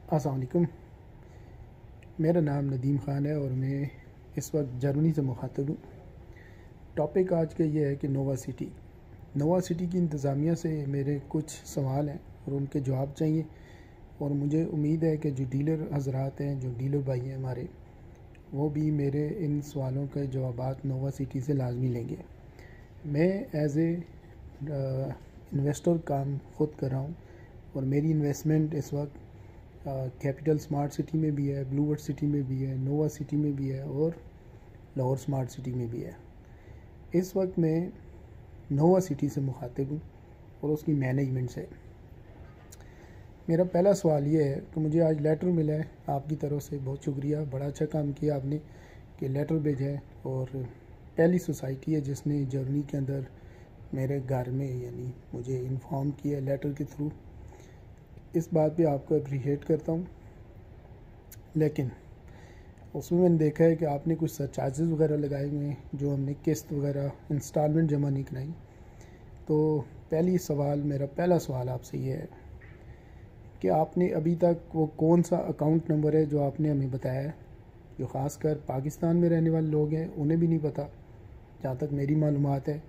अस्सलाम वालेकुम। मेरा नाम नदीम ख़ान है और मैं इस वक्त जर्मनी से मुखातिब हूँ। टॉपिक आज का ये है कि नोवा सिटी की इंतज़ामिया से मेरे कुछ सवाल हैं और उनके जवाब चाहिए, और मुझे उम्मीद है कि जो डीलर हजरात हैं, जो डीलर भाई हैं हमारे, वो भी मेरे इन सवालों के जवाबात नोवा सिटी से लाजमी लेंगे। मैं एज ए इन्वेस्टर काम ख़ुद कर रहा हूँ और मेरी इन्वेस्टमेंट इस वक्त कैपिटल स्मार्ट सिटी में भी है, ब्लूवर्ड सिटी में भी है, नोवा सिटी में भी है और लाहौर स्मार्ट सिटी में भी है। इस वक्त मैं नोवा सिटी से मुखातिब हूँ और उसकी मैनेजमेंट से। मेरा पहला सवाल ये है कि मुझे आज लेटर मिला है आपकी तरफ से, बहुत शुक्रिया, बड़ा अच्छा काम किया आपने कि लेटर भेजा है। और पहली सोसाइटी है जिसने जर्मनी के अंदर मेरे घर में यानी मुझे इन्फॉर्म किया लेटर के थ्रू। इस बात पे आपको अप्रिशिएट करता हूँ। लेकिन उसमें मैंने देखा है कि आपने कुछ चार्जेस वगैरह लगाए हुए हैं, जो हमने किस्त वगैरह इंस्टॉलमेंट जमा नहीं कराई। तो मेरा पहला सवाल आपसे ये है कि आपने अभी तक वो कौन सा अकाउंट नंबर है जो आपने हमें बताया है, जो ख़ासकर पाकिस्तान में रहने वाले लोग हैं उन्हें भी नहीं पता जहाँ तक मेरी मालूमात है,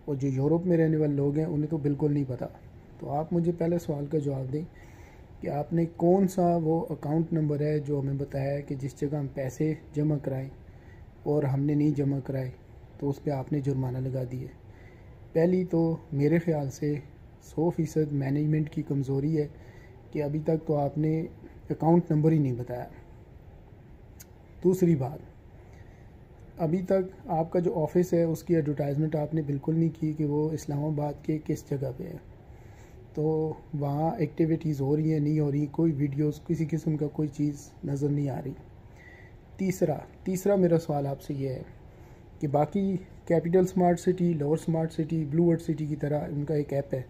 और जो यूरोप में रहने वाले लोग हैं उन्हें तो बिल्कुल नहीं पता। तो आप मुझे पहले सवाल का जवाब दें कि आपने कौन सा वो अकाउंट नंबर है जो हमें बताया है कि जिस जगह हम पैसे जमा कराएं और हमने नहीं जमा कराए तो उस पर आपने जुर्माना लगा दिए। पहली तो मेरे ख़्याल से 100% मैनेजमेंट की कमज़ोरी है कि अभी तक तो आपने अकाउंट नंबर ही नहीं बताया। दूसरी बात, अभी तक आपका जो ऑफ़िस है उसकी एडवर्टाइजमेंट आपने बिल्कुल नहीं की कि वो इस्लामाबाद के किस जगह पे है। तो वहाँ एक्टिविटीज़ हो रही हैं नहीं हो रही, कोई वीडियोस किसी किस्म का कोई चीज़ नज़र नहीं आ रही। तीसरा मेरा सवाल आपसे ये है कि बाकी capital smart city, Lahore smart city, blue world city की तरह उनका एक ऐप है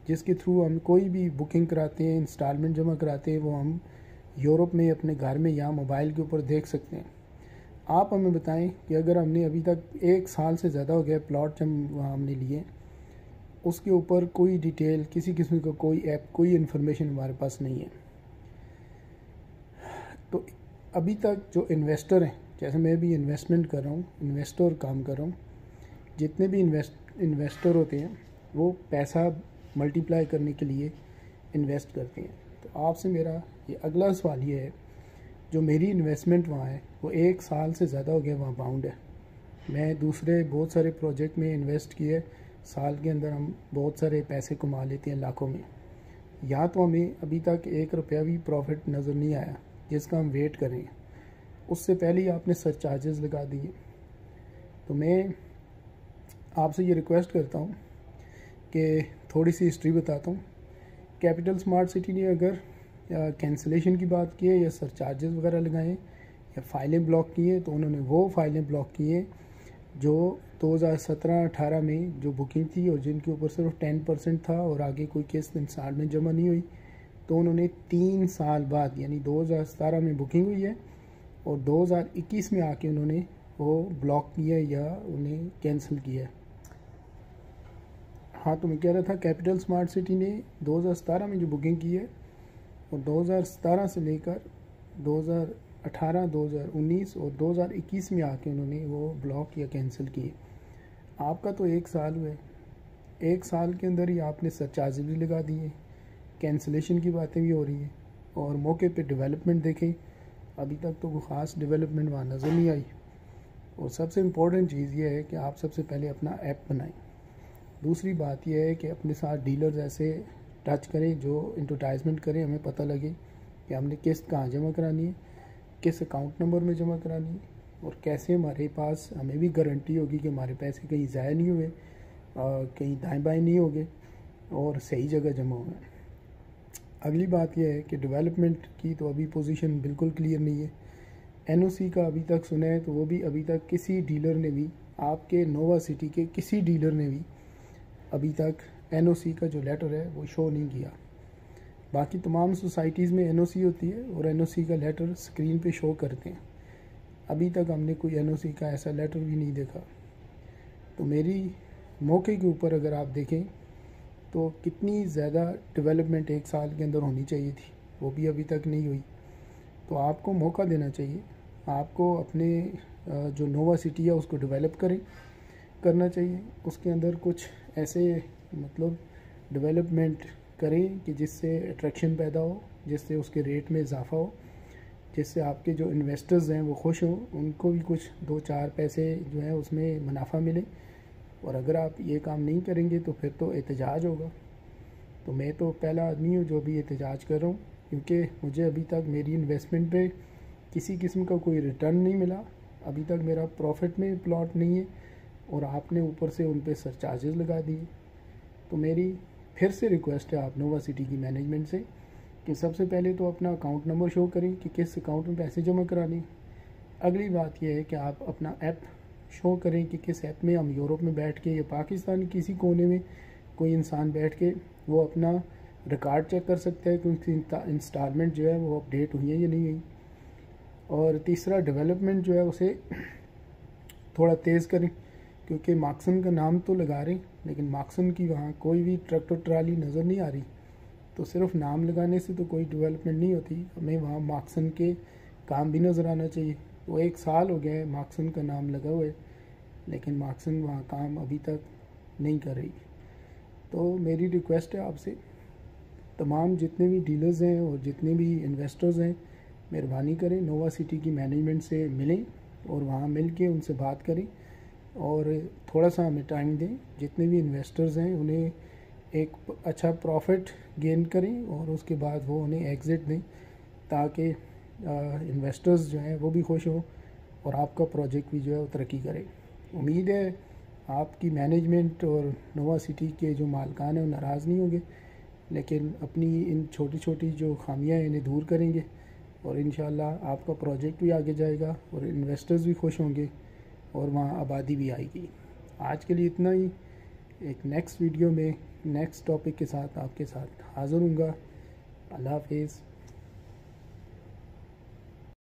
जिसके थ्रू हम कोई भी बुकिंग कराते हैं, इंस्टॉलमेंट जमा कराते हैं, वो हम यूरोप में अपने घर में या मोबाइल के ऊपर देख सकते हैं। आप हमें बताएं कि अगर हमने अभी तक 1 साल से ज़्यादा हो गया प्लॉट जब वहाँ हमने लिए, उसके ऊपर कोई डिटेल, किसी किस्म का कोई ऐप, कोई इन्फॉर्मेशन हमारे पास नहीं है। तो अभी तक जो इन्वेस्टर हैं, जैसे मैं भी इन्वेस्टमेंट कर रहा हूँ, इन्वेस्टर काम कर रहा हूँ, जितने भी इन्वेस्टर होते हैं वो पैसा मल्टीप्लाई करने के लिए इन्वेस्ट करते हैं। तो आपसे मेरा ये अगला सवाल ये है, जो मेरी इन्वेस्टमेंट वहाँ है वो 1 साल से ज़्यादा हो गया वहाँ बाउंड है। मैं दूसरे बहुत सारे प्रोजेक्ट में इन्वेस्ट किए, साल के अंदर हम बहुत सारे पैसे कमा लेते हैं लाखों में। या तो हमें अभी तक 1 रुपया भी प्रॉफिट नज़र नहीं आया जिसका हम वेट कर रहे हैं, उससे पहले ही आपने सर चार्जेस लगा दिए। तो मैं आपसे ये रिक्वेस्ट करता हूँ कि थोड़ी सी हिस्ट्री बताता हूँ। कैपिटल स्मार्ट सिटी ने अगर कैंसिलेशन की बात की है या सर चार्जेस वगैरह लगाए या फाइलें ब्लॉक की हैं, तो उन्होंने वो फाइलें ब्लॉक की हैं जो 2017-18 में जो बुकिंग थी और जिनके ऊपर सिर्फ 10% था और आगे कोई किस्त इंस्टॉलमेंट जमा नहीं हुई। तो उन्होंने 3 साल बाद यानी 2017 में बुकिंग हुई है और 2021 में आके उन्होंने वो ब्लॉक किया या उन्हें कैंसिल किया। हाँ, तो मैं कह रहा था कैपिटल स्मार्ट सिटी ने 2017 में जो बुकिंग की है और 2017 से लेकर 2018, 2019 और 2021 में आके उन्होंने वो ब्लॉक या कैंसिल किए। आपका तो 1 साल हुए, 1 साल के अंदर ही आपने सरचार्ज भी लगा दिए, कैंसिलेशन की बातें भी हो रही हैं, और मौके पे डेवलपमेंट देखें, अभी तक तो कोई ख़ास डेवलपमेंट वहाँ नज़र नहीं आई। और सबसे इम्पोर्टेंट चीज़ ये है कि आप सबसे पहले अपना ऐप बनाएं। दूसरी बात यह है कि अपने साथ डीलर्स ऐसे टच करें जो एडवर्टाइजमेंट करें, हमें पता लगे कि हमने किस्त कहाँ जमा करानी है, किस अकाउंट नंबर में जमा करानी है, और कैसे हमारे पास हमें भी गारंटी होगी कि हमारे पैसे कहीं ज़ाया नहीं हुए, कहीं दाएँ बाएँ नहीं हो गए और सही जगह जमा हुए। अगली बात यह है कि डेवलपमेंट की तो अभी पोजीशन बिल्कुल क्लियर नहीं है। एनओसी का अभी तक सुना है तो वो भी अभी तक किसी डीलर ने भी, आपके नोवा सिटी के किसी डीलर ने भी अभी तक एनओसी का जो लेटर है वो शो नहीं किया। बाकी तमाम सोसाइटीज़ में एनओसी होती है और एनओसी का लेटर स्क्रीन पे शो करते हैं। अभी तक हमने कोई एनओसी का ऐसा लेटर भी नहीं देखा। तो मेरी मौके के ऊपर अगर आप देखें तो कितनी ज़्यादा डेवलपमेंट 1 साल के अंदर होनी चाहिए थी, वो भी अभी तक नहीं हुई। तो आपको मौका देना चाहिए, आपको अपने जो नोवा सिटी है उसको डेवलप करना चाहिए। उसके अंदर कुछ ऐसे मतलब डेवलपमेंट करें कि जिससे अट्रैक्शन पैदा हो, जिससे उसके रेट में इजाफा हो, जिससे आपके जो इन्वेस्टर्स हैं वो खुश हों, उनको भी कुछ 2-4 पैसे जो है उसमें मुनाफा मिले। और अगर आप ये काम नहीं करेंगे तो फिर तो एहतजाज होगा। तो मैं तो पहला आदमी हूँ जो भी एहतजाज कर रहा हूँ, क्योंकि मुझे अभी तक मेरी इन्वेस्टमेंट पे किसी किस्म का कोई रिटर्न नहीं मिला। अभी तक मेरा प्रॉफिट में प्लॉट नहीं है और आपने ऊपर से उन पे सरचार्जेस लगा दिए। तो मेरी फिर से रिक्वेस्ट है आप नोवा सिटी की मैनेजमेंट से कि सबसे पहले तो अपना अकाउंट नंबर शो करें कि किस अकाउंट में पैसे जमा कराने। अगली बात यह है कि आप अपना ऐप शो करें कि किस ऐप में हम यूरोप में बैठ के या पाकिस्तान किसी कोने में कोई इंसान बैठ के वो अपना रिकॉर्ड चेक कर सकता है कि उनकी इंस्टॉलमेंट जो है वो अपडेट हुई है या नहीं हुई। और तीसरा, डेवलपमेंट जो है उसे थोड़ा तेज़ करें, क्योंकि मार्क्सन का नाम तो लगा रहे लेकिन मार्क्सन की वहाँ कोई भी ट्रैक्टर ट्राली नज़र नहीं आ रही। तो सिर्फ नाम लगाने से तो कोई डेवलपमेंट नहीं होती, हमें वहाँ मार्क्सन के काम भी नज़र आना चाहिए। वो 1 साल हो गया है मार्क्सन का नाम लगा हुआ है, लेकिन मार्क्सन वहाँ काम अभी तक नहीं कर रही। तो मेरी रिक्वेस्ट है आपसे, तमाम जितने भी डीलर्स हैं और जितने भी इन्वेस्टर्स हैं, मेहरबानी करें नोवा सिटी की मैनेजमेंट से मिलें और वहाँ मिल के उनसे बात करें और थोड़ा सा हमें टाइम दें। जितने भी इन्वेस्टर्स हैं उन्हें एक अच्छा प्रॉफिट गेन करें और उसके बाद वो उन्हें एग्ज़िट दें, ताकि इन्वेस्टर्स जो हैं वो भी खुश हों और आपका प्रोजेक्ट भी जो है वो तरक्की करे। उम्मीद है आपकी मैनेजमेंट और नोवा सिटी के जो मालिकान हैं वो नाराज़ नहीं होंगे, लेकिन अपनी इन छोटी छोटी जो खामियां हैं इन्हें दूर करेंगे और इंशाल्लाह आपका प्रोजेक्ट भी आगे जाएगा और इन्वेस्टर्स भी खुश होंगे और वहाँ आबादी भी आएगी। आज के लिए इतना ही। एक नेक्स्ट वीडियो में नेक्स्ट टॉपिक के साथ आपके साथ हाज़िर हूँगा। अल्लाह हाफ़िज़।